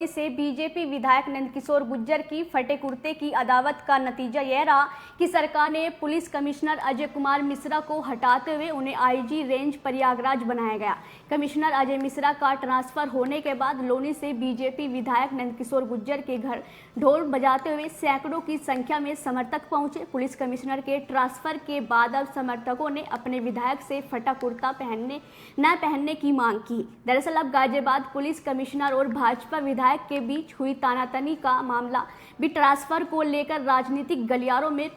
से बीजेपी विधायक नंदकिशोर गुर्जर की फटे कुर्ते की अदावत का नतीजा यह रहा कि सरकार ने पुलिस कमिश्नर अजय कुमार मिश्रा को हटाते हुए उन्हें आईजी रेंज प्रयागराज बनाया गया। कमिश्नर अजय मिश्रा का ट्रांसफर होने के बाद लोनी से बीजेपी विधायक नंदकिशोर गुर्जर के घर ढोल बजाते हुए सैकड़ों की संख्या में समर्थक पहुंचे। पुलिस कमिश्नर के ट्रांसफर के बाद अब समर्थकों ने अपने विधायक से फटा कुर्ता न पहनने की मांग की। दरअसल अब गाजियाबाद पुलिस कमिश्नर और भाजपा विधायक के बीच हुई तानातनी का मामला भी ट्रांसफर को लेकर राजनीतिक गलियारों में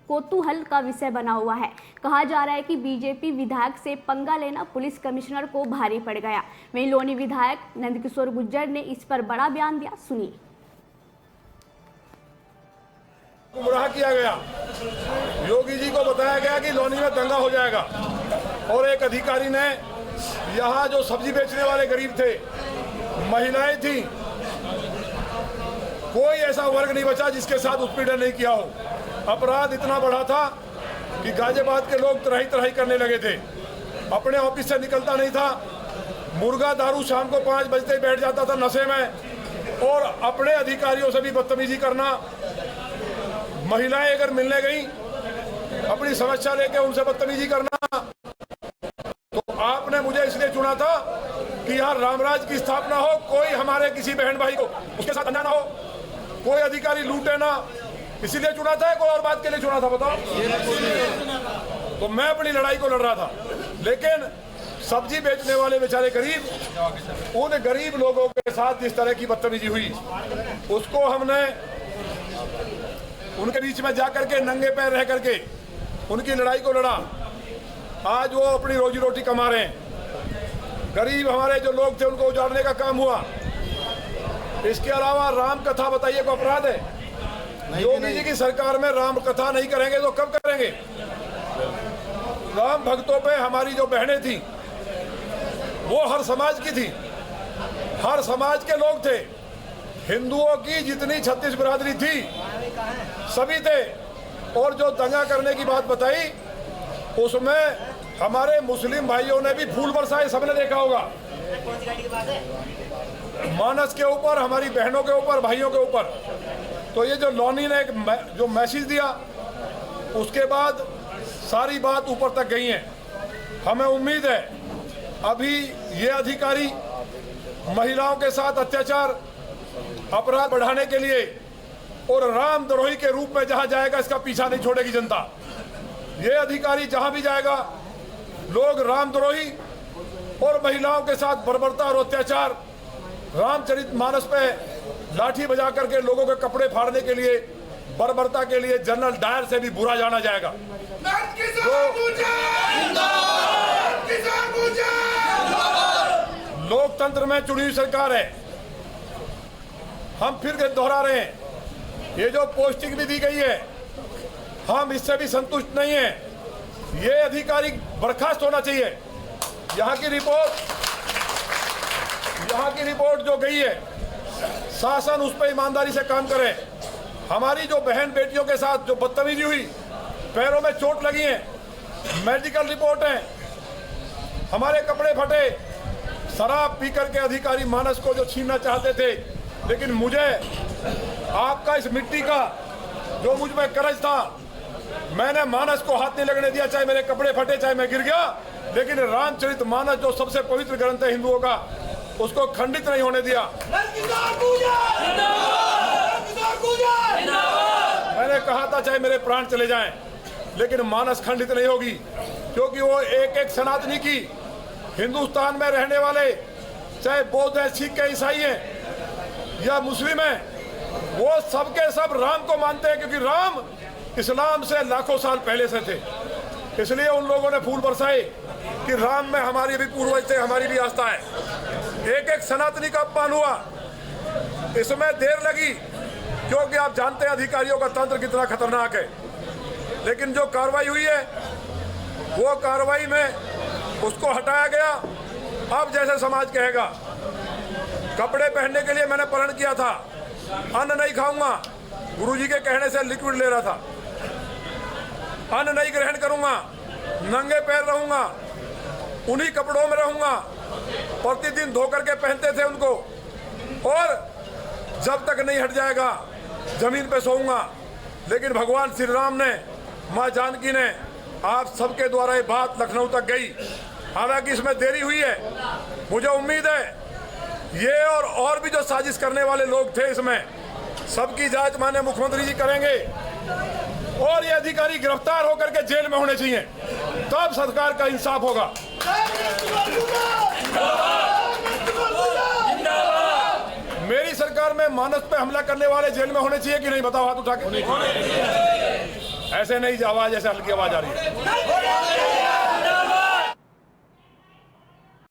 कौतूहल का विषय बना हुआ है। कहा जा रहा है कि बीजेपी विधायक से पंगा लेना पुलिस कमिश्नर को भारी पड़ गया। वहीं लोनी विधायक नंदकिशोर गुर्जर ने इस पर बड़ा बयान दिया, सुनिए। गुमराह किया गया, योगी जी को बताया गया कि लोनी में दंगा हो जाएगा और एक अधिकारी ने यहाँ जो सब्जी बेचने वाले गरीब थे, महिलाएं थी, कोई ऐसा वर्ग नहीं बचा जिसके साथ उत्पीड़न नहीं किया हो। अपराध इतना बढ़ा था कि गाजियाबाद के लोग तराही तराही करने लगे थे। अपने ऑफिस से निकलता नहीं था, मुर्गा दारू शाम को 5 बजते ही बैठ जाता था नशे में, और अपने अधिकारियों से भी बदतमीजी करना। महिलाएं अगर मिलने गई अपनी समस्या लेके उनसे बदतमीजी करना। तो आपने मुझे इसलिए चुना था कि यहाँ रामराज की स्थापना हो, कोई हमारे किसी बहन भाई को उसके साथ अन्याय ना हो, कोई अधिकारी लूटे ना, इसीलिए चुना था। कोई और बात के लिए चुना था बताओ? तो मैं अपनी लड़ाई को लड़ रहा था, लेकिन सब्जी बेचने वाले बेचारे गरीब, उन गरीब लोगों के साथ जिस तरह की बदतमीजी हुई, उसको हमने उनके बीच में जाकर के नंगे पैर रह करके उनकी लड़ाई को लड़ा। आज वो अपनी रोजी रोटी कमा रहे हैं। गरीब हमारे जो लोग थे उनको उजाड़ने का काम हुआ। इसके अलावा राम कथा बताइए को अपराध है? योगी जी की सरकार में राम कथा नहीं करेंगे तो कब करेंगे? राम भक्तों पे हमारी जो बहनें थी वो हर समाज की थी, हर समाज के लोग थे। हिंदुओं की जितनी 36 बिरादरी थी सभी थे। और जो दंगा करने की बात बताई उसमें हमारे मुस्लिम भाइयों ने भी फूल बरसाए, सबने देखा होगा। मानस के ऊपर, हमारी बहनों के ऊपर, भाइयों के ऊपर। तो ये जो लोनी ने जो मैसेज दिया, उसके बाद सारी बात ऊपर तक गई है। हमें उम्मीद है अभी ये अधिकारी महिलाओं के साथ अत्याचार, अपराध बढ़ाने के लिए और रामद्रोही के रूप में जहां जाएगा इसका पीछा नहीं छोड़ेगी जनता। ये अधिकारी जहां भी जाएगा लोग रामद्रोही और महिलाओं के साथ बर्बरता और अत्याचार, रामचरितमानस पे लाठी बजा करके लोगों के कपड़े फाड़ने के लिए, बर्बरता के लिए जनरल डायर से भी बुरा जाना जाएगा। लोकतंत्र में चुनी हुई सरकार है। हम फिर दोहरा रहे हैं, ये जो पोस्टिंग भी दी गई है हम इससे भी संतुष्ट नहीं है। ये अधिकारी बर्खास्त होना चाहिए। यहाँ की रिपोर्ट जो गई है, शासन उस पर ईमानदारी से काम करे। हमारी जो बहन बेटियों के साथ जो बदतमीजी हुई, पैरों में चोट लगी है, मेडिकल रिपोर्ट है, हमारे कपड़े फटे, शराब पी करके अधिकारी मानस को जो छीनना चाहते थे। लेकिन मुझे आपका इस मिट्टी का जो मुझ में करज था, मैंने मानस को हाथ नहीं लगने दिया, चाहे मेरे कपड़े फटे, चाहे मैं गिर गया। लेकिन रामचरितमानस जो सबसे पवित्र ग्रंथ है हिंदुओं का, उसको खंडित नहीं होने दिया। मैंने कहा था चाहे मेरे प्राण चले जाएं, लेकिन मानस खंडित नहीं होगी, क्योंकि वो एक एक सनातनी की, हिंदुस्तान में रहने वाले, चाहे बौद्ध है, सिख है, ईसाई है या मुस्लिम है, वो सबके सब राम को मानते हैं, क्योंकि राम इस्लाम से लाखों साल पहले से थे। इसलिए उन लोगों ने फूल बरसाए कि राम में हमारी भी पूर्वज थे, हमारी भी आस्था है। एक एक सनातनी का अपमान हुआ। इसमें देर लगी क्योंकि आप जानते हैं अधिकारियों का तंत्र कितना खतरनाक है। लेकिन जो कार्रवाई हुई है वो कार्रवाई में उसको हटाया गया। अब जैसे समाज कहेगा, कपड़े पहनने के लिए मैंने प्रण किया था, अन्न नहीं खाऊंगा, गुरुजी के कहने से लिक्विड ले रहा था, अन्न नहीं ग्रहण करूंगा, नंगे पैर रहूंगा, उन्हीं कपड़ों में रहूंगा, प्रतिदिन धो करके पहनते थे उनको। और जब तक नहीं हट जाएगा जमीन पे सोऊंगा। लेकिन भगवान श्री राम ने, माँ जानकी ने, आप सबके द्वारा ये बात लखनऊ तक गई। हालांकि इसमें देरी हुई है। मुझे उम्मीद है ये और भी जो साजिश करने वाले लोग थे इसमें सबकी जांच माननीय मुख्यमंत्री जी करेंगे और ये अधिकारी गिरफ्तार होकर के जेल में होने चाहिए, तब सरकार का इंसाफ होगा। मेरी सरकार में मानस पे हमला करने वाले जेल में होने चाहिए कि नहीं? बताओ हाथ उठा के। ऐसे नहीं आवाज, ऐसे हल्की आवाज आ रही है।